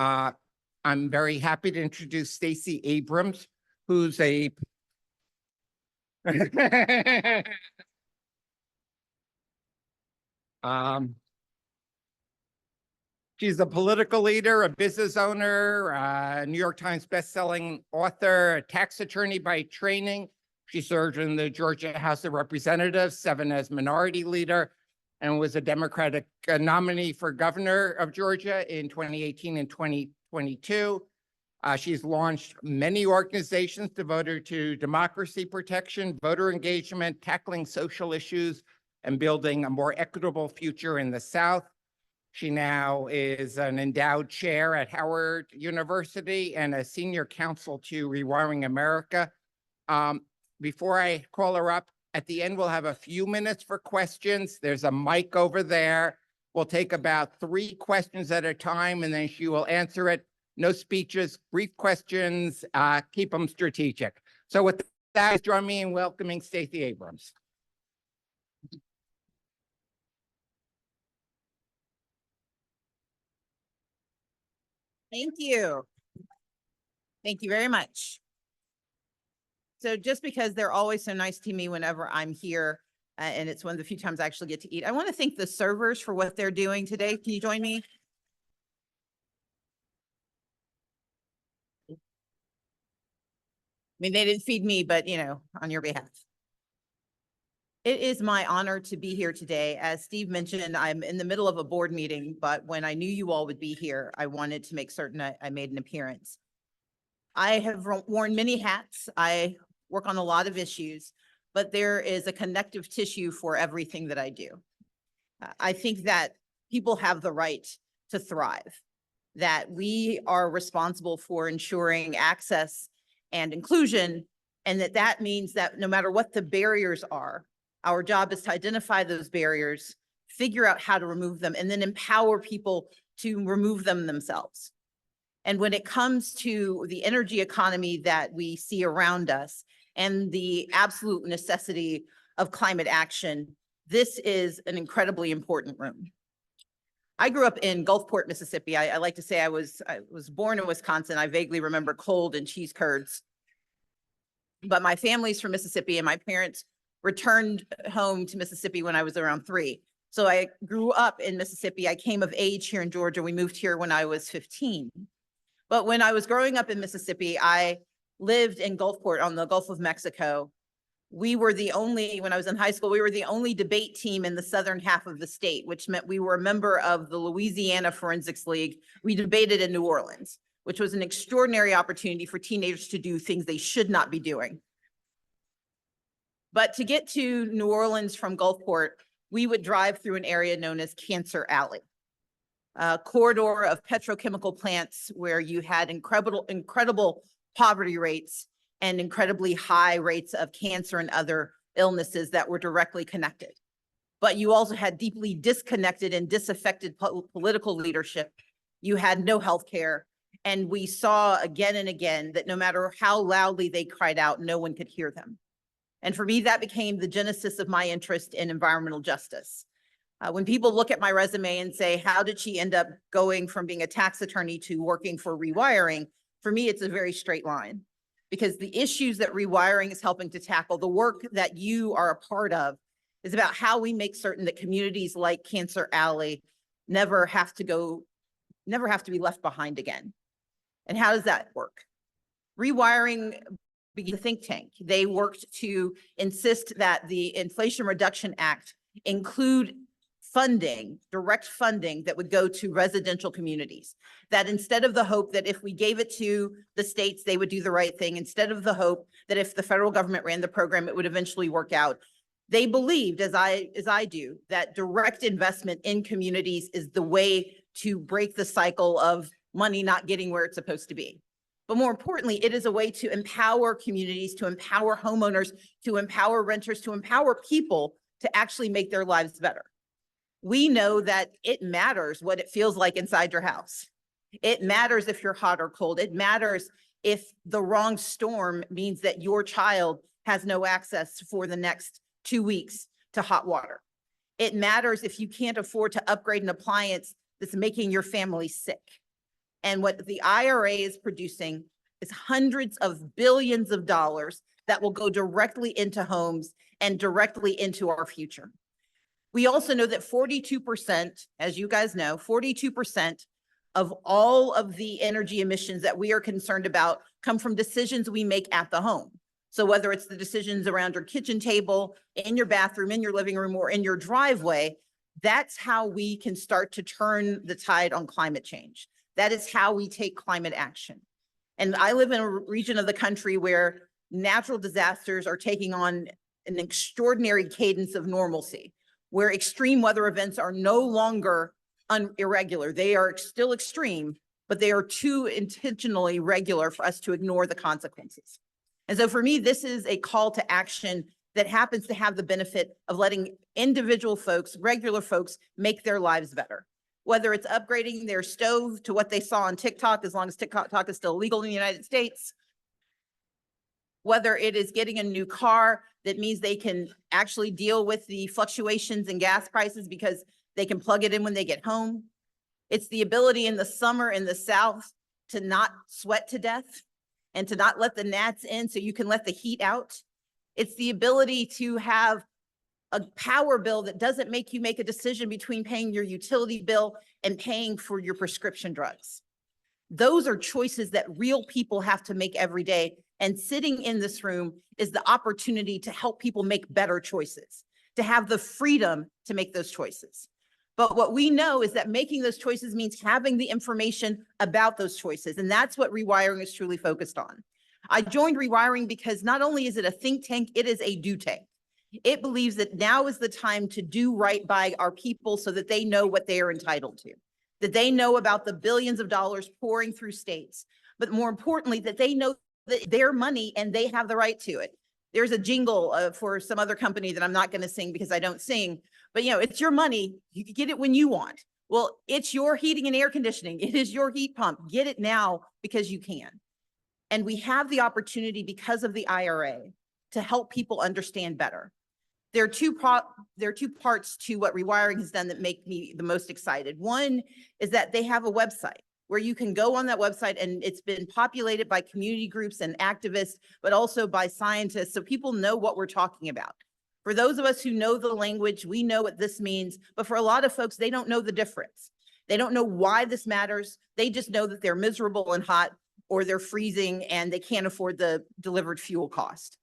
Uh, I'm very happy to introduce Stacey Abrams, who's a she's a political leader, a business owner, a New York Times bestselling author, a tax attorney by training. She served in the Georgia House of Representatives, 7 as minority leader, and was a Democratic nominee for governor of Georgia in 2018 and 2022. She's launched many organizations devoted to democracy protection, voter engagement, tackling social issues, and building a more equitable future in the South. She now is an endowed chair at Howard University and a senior counsel to Rewiring America. Before I call her up, at the end, we'll have a few minutes for questions. There's a mic over there. We'll take about 3 questions at a time, and then she will answer it. No speeches, brief questions, keep them strategic. So with that, join me in welcoming Stacey Abrams. Thank you. Thank you very much. So just because they're always so nice to me whenever I'm here, and it's one of the few times I actually get to eat, I want to thank the servers for what they're doing today. Can you join me? I mean, they didn't feed me, but, you know, on your behalf. It is my honor to be here today. As Steve mentioned, I'm in the middle of a board meeting, but when I knew you all would be here, I wanted to make certain I made an appearance. I have worn many hats. I work on a lot of issues, but there is a connective tissue for everything that I do. I think that people have the right to thrive, that we are responsible for ensuring access and inclusion, and that means that no matter what the barriers are, our job is to identify those barriers, figure out how to remove them, and then empower people to remove them themselves. And when it comes to the energy economy that we see around us and the absolute necessity of climate action, this is an incredibly important room. I grew up in Gulfport, Mississippi. I like to say I was born in Wisconsin. I vaguely remember cold and cheese curds. But my family's from Mississippi, and my parents returned home to Mississippi when I was around 3. So I grew up in Mississippi. I came of age here in Georgia. We moved here when I was 15. But when I was growing up in Mississippi, I lived in Gulfport on the Gulf of Mexico. We were the only, when I was in high school, we were the only debate team in the southern half of the state, which meant we were a member of the Louisiana Forensics League. We debated in New Orleans, which was an extraordinary opportunity for teenagers to do things they should not be doing. But to get to New Orleans from Gulfport, we would drive through an area known as Cancer Alley, a corridor of petrochemical plants where you had incredible poverty rates and incredibly high rates of cancer and other illnesses that were directly connected. But you also had deeply disconnected and disaffected political leadership. You had no health care. And we saw again and again that no matter how loudly they cried out, no one could hear them. And for me, that became the genesis of my interest in environmental justice. When people look at my resume and say, how did she end up going from being a tax attorney to working for Rewiring? For me, it's a very straight line, because the issues that Rewiring is helping to tackle, the work that you are a part of, is about how we make certain that communities like Cancer Alley never have to be left behind again. And how does that work? Rewiring began a think tank. They worked to insist that the Inflation Reduction Act include funding, direct funding that would go to residential communities. That instead of the hope that if we gave it to the states, they would do the right thing, instead of the hope that if the federal government ran the program, it would eventually work out. They believed, as I do, that direct investment in communities is the way to break the cycle of money not getting where it's supposed to be. But more importantly, it is a way to empower communities, to empower homeowners, to empower renters, to empower people to actually make their lives better. We know that it matters what it feels like inside your house. It matters if you're hot or cold. It matters if the wrong storm means that your child has no access for the next 2 weeks to hot water. It matters if you can't afford to upgrade an appliance that's making your family sick. And what the IRA is producing is hundreds of billions of dollars that will go directly into homes and directly into our future. We also know that 42%, as you guys know, 42% of all of the energy emissions that we are concerned about come from decisions we make at the home. So whether it's the decisions around your kitchen table, in your bathroom, in your living room, or in your driveway, that's how we can start to turn the tide on climate change. That is how we take climate action. And I live in a region of the country where natural disasters are taking on an extraordinary cadence of normalcy, where extreme weather events are no longer irregular. They are still extreme, but they are too intentionally regular for us to ignore the consequences. And so for me, this is a call to action that happens to have the benefit of letting individual folks, regular folks, make their lives better. Whether it's upgrading their stove to what they saw on TikTok, as long as TikTok is still legal in the United States, whether it is getting a new car that means they can actually deal with the fluctuations in gas prices because they can plug it in when they get home. It's the ability in the summer in the South to not sweat to death and to not let the gnats in so you can let the heat out. It's the ability to have a power bill that doesn't make you make a decision between paying your utility bill and paying for your prescription drugs. Those are choices that real people have to make every day. And sitting in this room is the opportunity to help people make better choices, to have the freedom to make those choices. But what we know is that making those choices means having the information about those choices. And that's what Rewiring is truly focused on. I joined Rewiring because not only is it a think tank, it is a do tank. It believes that now is the time to do right by our people so that they know what they are entitled to, that they know about the billions of dollars pouring through states, but more importantly, that they know that their money and they have the right to it. There's a jingle for some other company that I'm not going to sing because I don't sing, but you know, it's your money. You can get it when you want. Well, it's your heating and air conditioning. It is your heat pump. Get it now because you can. And we have the opportunity because of the IRA to help people understand better. There are two parts to what Rewiring has done that make me the most excited. One is that they have a website where you can go on that website, and it's been populated by community groups and activists, but also by scientists, so people know what we're talking about. For those of us who know the language, we know what this means, but for a lot of folks, they don't know the difference. They don't know why this matters. They just know that they're miserable and hot, or they're freezing and they can't afford the delivered fuel cost.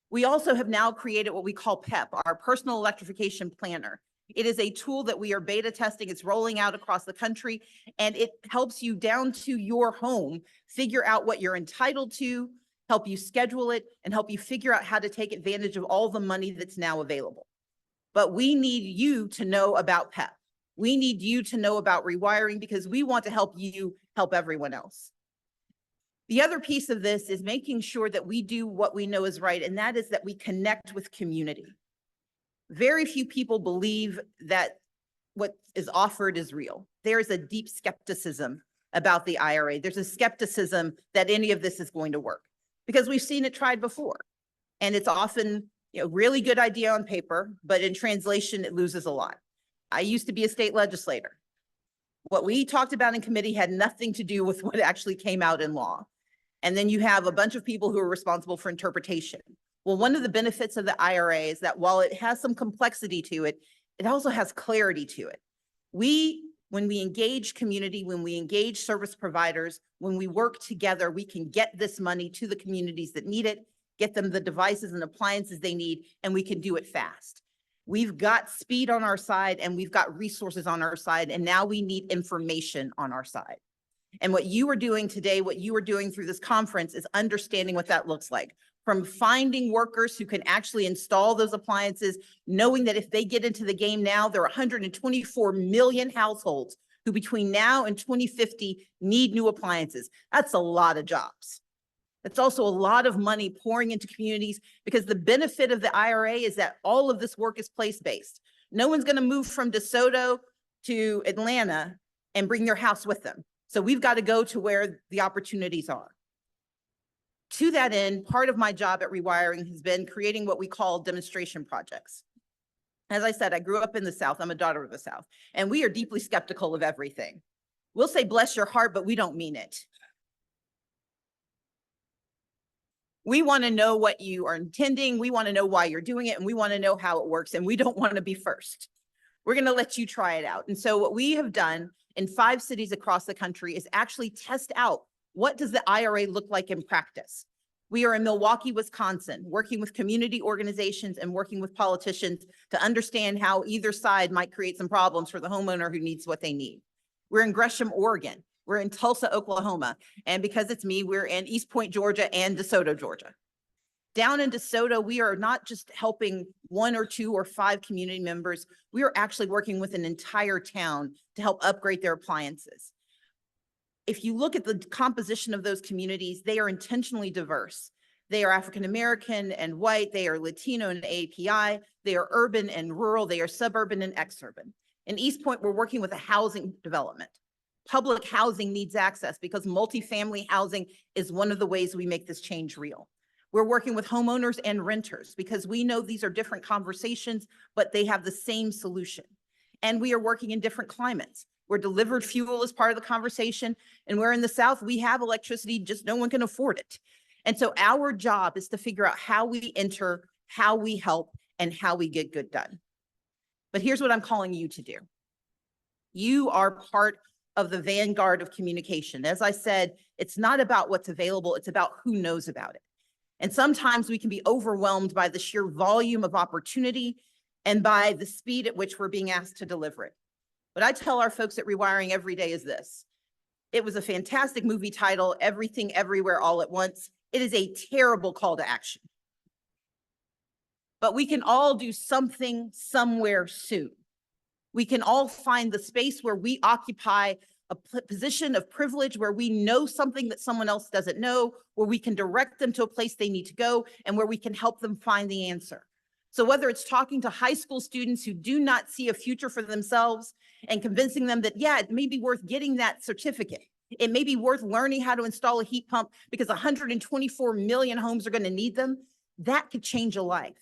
We also have now created what we call PEP, our Personal Electrification Planner. It is a tool that we are beta testing. It's rolling out across the country, and it helps you down to your home figure out what you're entitled to, help you schedule it, and help you figure out how to take advantage of all the money that's now available. But we need you to know about PEP. We need you to know about Rewiring because we want to help you help everyone else. The other piece of this is making sure that we do what we know is right, and that is that we connect with community. Very few people believe that what is offered is real. There is a deep skepticism about the IRA. There's a skepticism that any of this is going to work because we've seen it tried before. And it's often, you know, really good idea on paper, but in translation, it loses a lot. I used to be a state legislator. What we talked about in committee had nothing to do with what actually came out in law. And then you have a bunch of people who are responsible for interpretation. Well, one of the benefits of the IRA is that while it has some complexity to it, it also has clarity to it. When we engage community, when we engage service providers, when we work together, we can get this money to the communities that need it, get them the devices and appliances they need, and we can do it fast. We've got speed on our side and we've got resources on our side, and now we need information on our side. And what you are doing today, what you are doing through this conference is understanding what that looks like. From finding workers who can actually install those appliances, knowing that if they get into the game now, there are 124 million households who between now and 2050 need new appliances. That's a lot of jobs. That's also a lot of money pouring into communities because the benefit of the IRA is that all of this work is place-based. No one's going to move from DeSoto to Atlanta and bring their house with them. So we've got to go to where the opportunities are. To that end, part of my job at Rewiring has been creating what we call demonstration projects. As I said, I grew up in the South. I'm a daughter of the South, and we are deeply skeptical of everything. We'll say, bless your heart, but we don't mean it. We want to know what you are intending. We want to know why you're doing it, and we want to know how it works, and we don't want to be first. We're going to let you try it out. And so what we have done in 5 cities across the country is actually test out, what does the IRA look like in practice? We are in Milwaukee, Wisconsin, working with community organizations and working with politicians to understand how either side might create some problems for the homeowner who needs what they need. We're in Gresham, Oregon. We're in Tulsa, Oklahoma. And because it's me, we're in East Point, Georgia, and DeSoto, Georgia. Down in DeSoto, we are not just helping 1 or 2 or 5 community members. We are actually working with an entire town to help upgrade their appliances. If you look at the composition of those communities, they are intentionally diverse. They are African-American and white. They are Latino and API. They are urban and rural. They are suburban and exurban. In East Point, we're working with a housing development. Public housing needs access because multifamily housing is one of the ways we make this change real. We're working with homeowners and renters because we know these are different conversations, but they have the same solution. And we are working in different climates. Where delivered fuel is part of the conversation, and where in the South, we have electricity, just no one can afford it. And so our job is to figure out how we enter, how we help, and how we get good done. But here's what I'm calling you to do. You are part of the vanguard of communication. As I said, it's not about what's available, it's about who knows about it. And sometimes we can be overwhelmed by the sheer volume of opportunity and by the speed at which we're being asked to deliver it. What I tell our folks at Rewiring every day is this. It was a fantastic movie title, Everything Everywhere All at Once. It is a terrible call to action. But we can all do something somewhere soon. We can all find the space where we occupy a position of privilege, where we know something that someone else doesn't know, where we can direct them to a place they need to go, and where we can help them find the answer. So whether it's talking to high school students who do not see a future for themselves and convincing them that, yeah, it may be worth getting that certificate. It may be worth learning how to install a heat pump because 124 million homes are going to need them. That could change a life.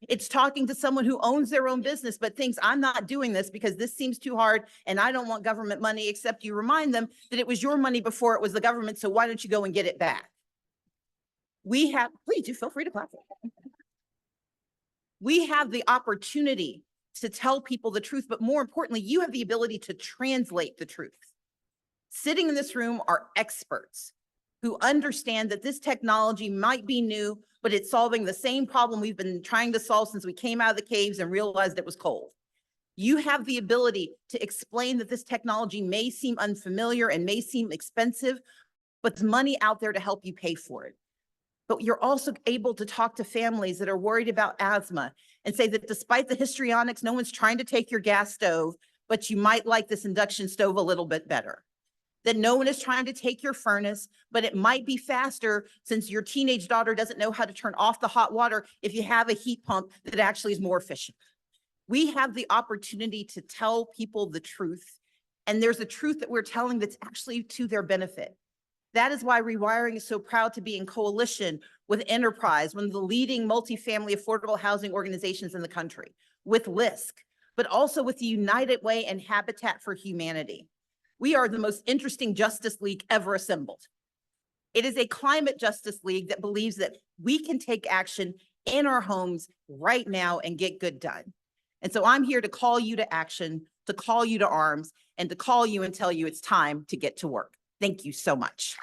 It's talking to someone who owns their own business but thinks, I'm not doing this because this seems too hard and I don't want government money, except you remind them that it was your money before it was the government, so why don't you go and get it back? We have, please do feel free to clap. We have the opportunity to tell people the truth, but more importantly, you have the ability to translate the truth. Sitting in this room are experts who understand that this technology might be new, but it's solving the same problem we've been trying to solve since we came out of the caves and realized it was cold. You have the ability to explain that this technology may seem unfamiliar and may seem expensive, but there's money out there to help you pay for it. But you're also able to talk to families that are worried about asthma and say that despite the histrionics, no one's trying to take your gas stove, but you might like this induction stove a little bit better. That no one is trying to take your furnace, but it might be faster since your teenage daughter doesn't know how to turn off the hot water if you have a heat pump that actually is more efficient. We have the opportunity to tell people the truth, and there's a truth that we're telling that's actually to their benefit. That is why Rewiring is so proud to be in coalition with Enterprise, one of the leading multifamily affordable housing organizations in the country, with LISC, but also with the United Way and Habitat for Humanity. We are the most interesting Justice League ever assembled. It is a climate justice league that believes that we can take action in our homes right now and get good done. And so I'm here to call you to action, to call you to arms, and to call you and tell you it's time to get to work. Thank you so much.